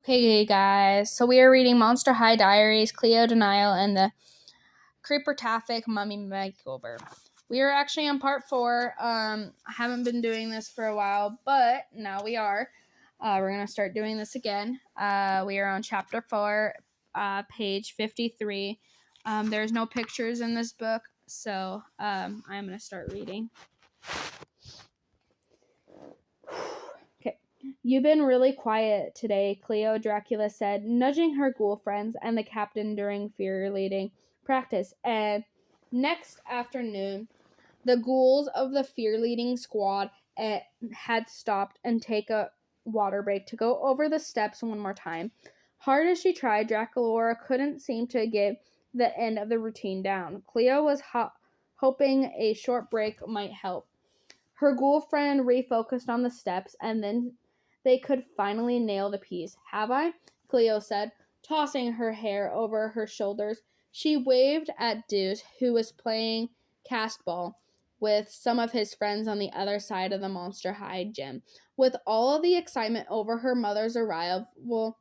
Hey guys, so we are reading Monster High Diaries, Cleo Nile, and the Creeperific Mummy Makeover. We are actually on part 4. I haven't been doing this for a while, but now we are. We're going to start doing this again. We are on chapter 4, page 53. There's no pictures in this book, so I'm going to start reading. Okay. "You've been really quiet today," Cleo Dracula said, nudging her ghoul friends and the captain during fear leading practice. And next afternoon, the ghouls of the fear leading squad had stopped and take a water break to go over the steps one more time. Hard as she tried, Dracula couldn't seem to get the end of the routine down. Cleo was hoping a short break might help. Her ghoul friend refocused on the steps, and then they could finally nail the piece. "Have I?" Cleo said, tossing her hair over her shoulders. She waved at Deuce, who was playing castball with some of his friends on the other side of the Monster High gym. With all of the excitement over her mother's arrival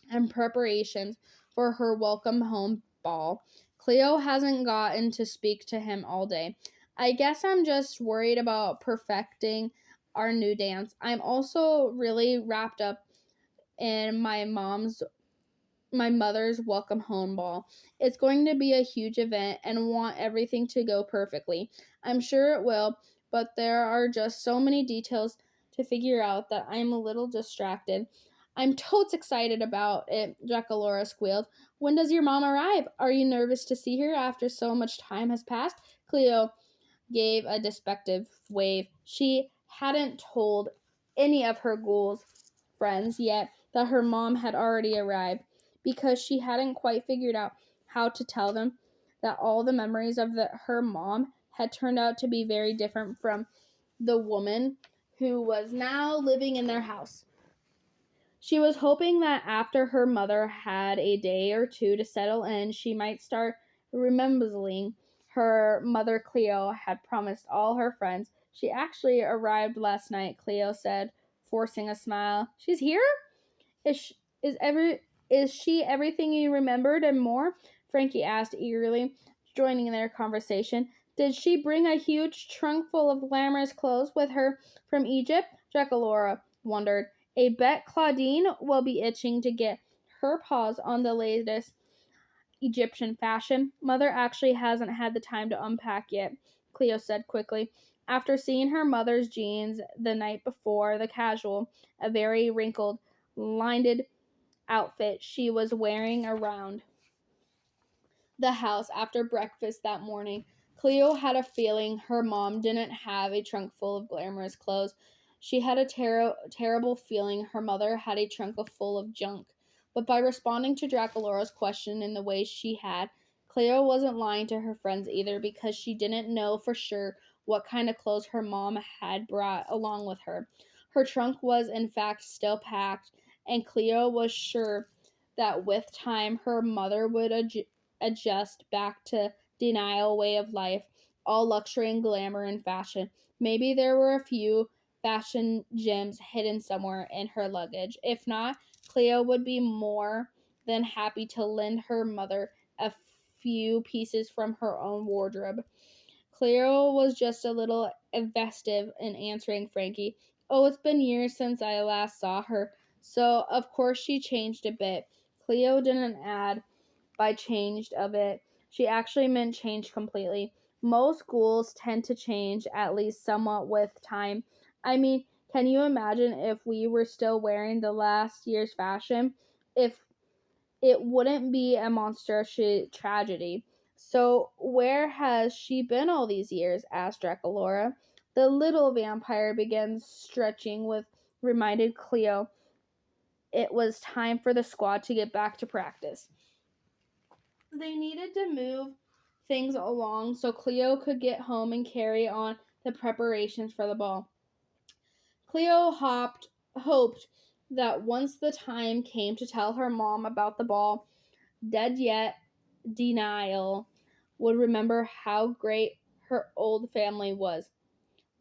and preparations for her welcome home ball, Cleo hasn't gotten to speak to him all day. "I guess I'm just worried about perfecting our new dance. I'm also really wrapped up in my mother's welcome home ball. It's going to be a huge event and want everything to go perfectly. I'm sure it will, but there are just so many details to figure out that I'm a little distracted." "I'm totes excited about it," Draculaura squealed. "When does your mom arrive? Are you nervous to see her after so much time has passed?" Cleo gave a despective wave. She hadn't told any of her ghouls friends yet that her mom had already arrived, because she hadn't quite figured out how to tell them that all the memories of her mom had turned out to be very different from the woman who was now living in their house. She was hoping that after her mother had a day or two to settle in, she might start remembering her mother. Cleo had promised all her friends. "She actually arrived last night," Cleo said, forcing a smile. "She's here? Is she, is she everything you remembered and more?" Frankie asked eagerly, joining in their conversation. "Did she bring a huge trunk full of glamorous clothes with her from Egypt?" Draculaura wondered. "I bet Claudine will be itching to get her paws on the latest Egyptian fashion." "Mother actually hasn't had the time to unpack yet," Cleo said quickly. After seeing her mother's jeans the night before, the casual, a very wrinkled, lined outfit she was wearing around the house after breakfast that morning, Cleo had a feeling her mom didn't have a trunk full of glamorous clothes. She had a terrible feeling her mother had a trunk full of junk. But by responding to Draculaura's question in the way she had, Cleo wasn't lying to her friends either, because she didn't know for sure what kind of clothes her mom had brought along with her. Her trunk was in fact still packed, and Cleo was sure that with time her mother would adjust back to denial way of life, all luxury and glamour and fashion. Maybe there were a few fashion gems hidden somewhere in her luggage. If not, Cleo would be more than happy to lend her mother a few pieces from her own wardrobe. Cleo was just a little evasive in answering Frankie. "Oh, it's been years since I last saw her, so of course she changed a bit." Cleo didn't add by changed of it. She actually meant change completely. Most ghouls tend to change at least somewhat with time. I mean, can you imagine if we were still wearing the last year's fashion? If it wouldn't be a monstrous tragedy. "So where has she been all these years?" asked Draculaura. The little vampire began stretching with reminded Cleo it was time for the squad to get back to practice. They needed to move things along so Cleo could get home and carry on the preparations for the ball. Cleo hoped that once the time came to tell her mom about the ball, dead yet denial would remember how great her old family was.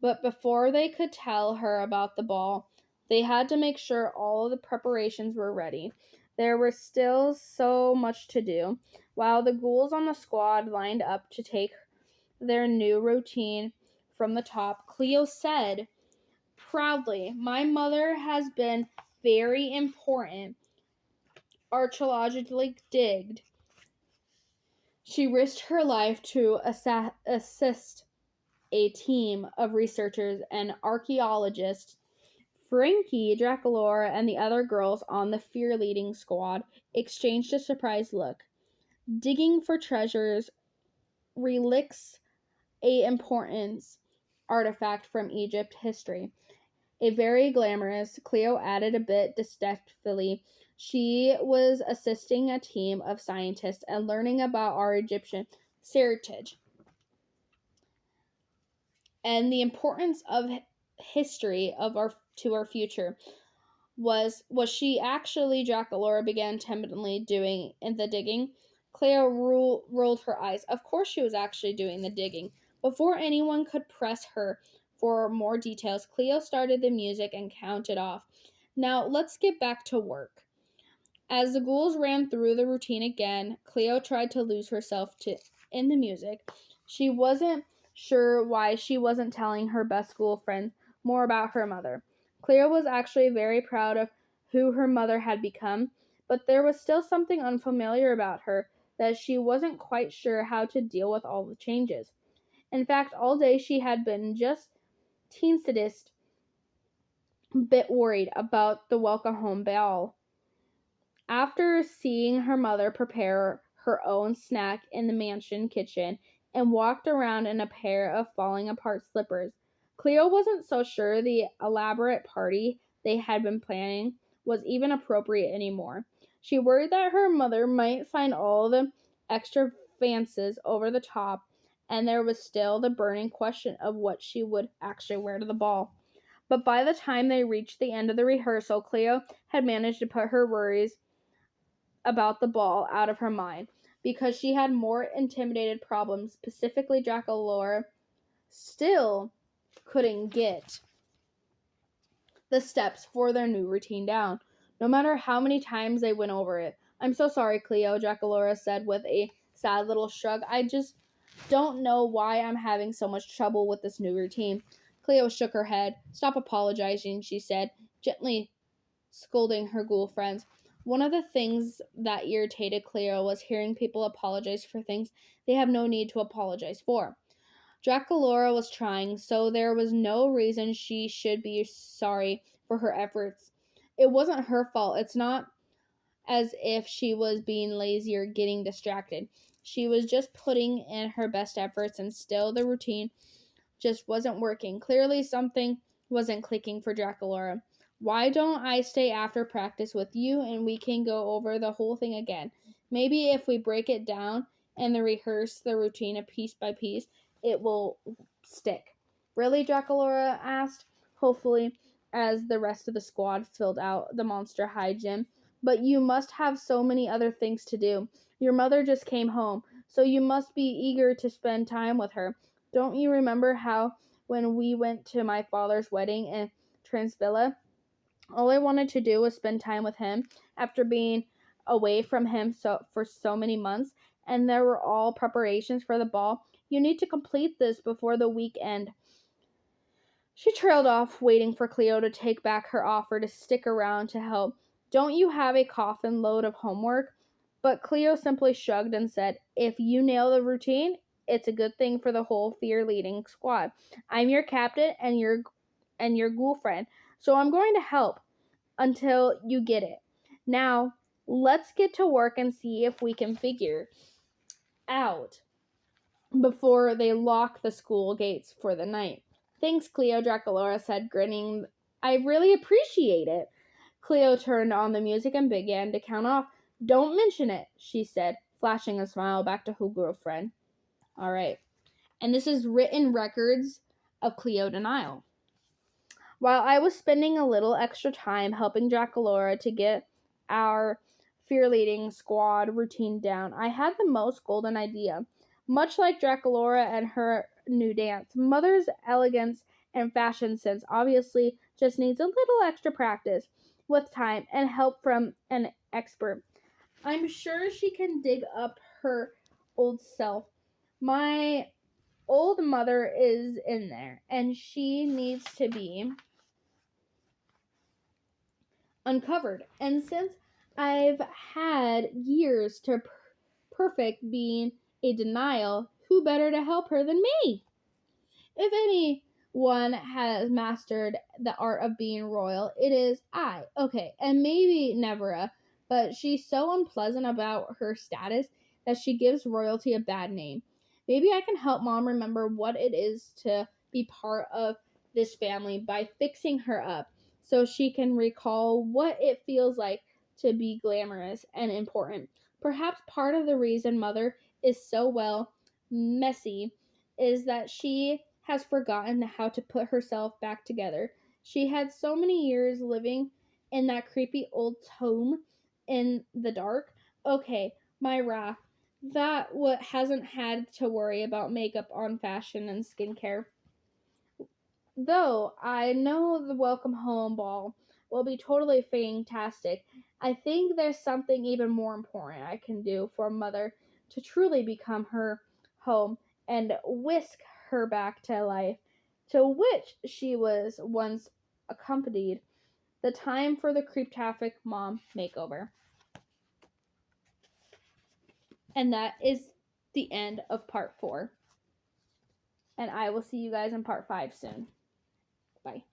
But before they could tell her about the ball, They had to make sure all of the preparations were ready. There was still so much to do. While the ghouls on the squad lined up to take their new routine from the top, Cleo said proudly, "My mother has been very important, archaeologically digged. She risked her life to assist a team of researchers and archaeologists. Frankie, Draculaura, and the other girls on the fear leading squad exchanged a surprised look. Digging for treasures, relics, a importance artifact from Egypt history. A very glamorous, Cleo added a bit disdainfully. She was assisting a team of scientists and learning about our Egyptian heritage and the importance of history of our to our future. Was she actually, Draculaura began timidly doing in the digging? Cleo rolled her eyes. Of course she was actually doing the digging. Before anyone could press her for more details, Cleo started the music and counted off. Now let's get back to work. As the ghouls ran through the routine again, Cleo tried to lose herself in the music. She wasn't sure why she wasn't telling her best school friend more about her mother. Cleo was actually very proud of who her mother had become, but there was still something unfamiliar about her that she wasn't quite sure how to deal with all the changes. In fact, all day she had been just teensest bit worried about the welcome home ball. After seeing her mother prepare her own snack in the mansion kitchen and walked around in a pair of falling apart slippers, Cleo wasn't so sure the elaborate party they had been planning was even appropriate anymore. She worried that her mother might find all the extravagances over the top, and there was still the burning question of what she would actually wear to the ball. But by the time they reached the end of the rehearsal, Cleo had managed to put her worries about the ball out of her mind because she had more intimidated problems, specifically Draculaura, still couldn't get the steps for their new routine down, no matter how many times they went over it. "I'm so sorry, Cleo," Draculaura said with a sad little shrug. "I just don't know why I'm having so much trouble with this new routine." Cleo shook her head. "Stop apologizing," she said, gently scolding her ghoul friends. One of the things that irritated Cleo was hearing people apologize for things they have no need to apologize for. Draculaura was trying, so there was no reason she should be sorry for her efforts. It wasn't her fault. It's not as if she was being lazy or getting distracted. She was just putting in her best efforts, and still the routine just wasn't working. Clearly, something wasn't clicking for Draculaura. "Why don't I stay after practice with you and we can go over the whole thing again? Maybe if we break it down and rehearse the routine piece by piece, it will stick." "Really?" Draculaura asked, hopefully, as the rest of the squad filled out the Monster High gym. "But you must have so many other things to do. Your mother just came home, so you must be eager to spend time with her. Don't you remember how when we went to my father's wedding in Transvilla, all I wanted to do was spend time with him after being away from him for so many months, and there were all preparations for the ball. You need to complete this before the weekend." She trailed off, waiting for Cleo to take back her offer to stick around to help. "Don't you have a coffin load of homework?" But Cleo simply shrugged and said, "If you nail the routine, it's a good thing for the whole fear leading squad. I'm your captain and your ghoul friend, so I'm going to help until you get it. Now, let's get to work and see if we can figure out before they lock the school gates for the night." "Thanks, Cleo," Draculaura said, grinning. "I really appreciate it." Cleo turned on the music and began to count off. "Don't mention it," she said, flashing a smile back to her girlfriend. All right. And this is written records of Cleo de Nile. "While I was spending a little extra time helping Draculaura to get our fear leading squad routine down, I had the most golden idea. Much like Draculaura and her new dance, Mother's elegance and fashion sense obviously just needs a little extra practice with time and help from an expert. I'm sure she can dig up her old self. My old mother is in there, and she needs to be uncovered. And since I've had years to perfect being a denial, who better to help her than me? If anyone has mastered the art of being royal, it is I. Okay, and maybe Nevera, but she's so unpleasant about her status that she gives royalty a bad name. Maybe I can help Mom remember what it is to be part of this family by fixing her up so she can recall what it feels like to be glamorous and important. Perhaps part of the reason Mother is so messy is that she has forgotten how to put herself back together. She had so many years living in that creepy old tome in the dark. Okay, Myra, that what hasn't had to worry about makeup on fashion and skincare. Though I know the welcome home ball will be totally fantastic, I think there's something even more important I can do for Mother to truly become her home and whisk her back to life, to which she was once accompanied. The time for the Creeperific Mom Makeover. And that is the end of part 4. And I will see you guys in part 5 soon. Bye.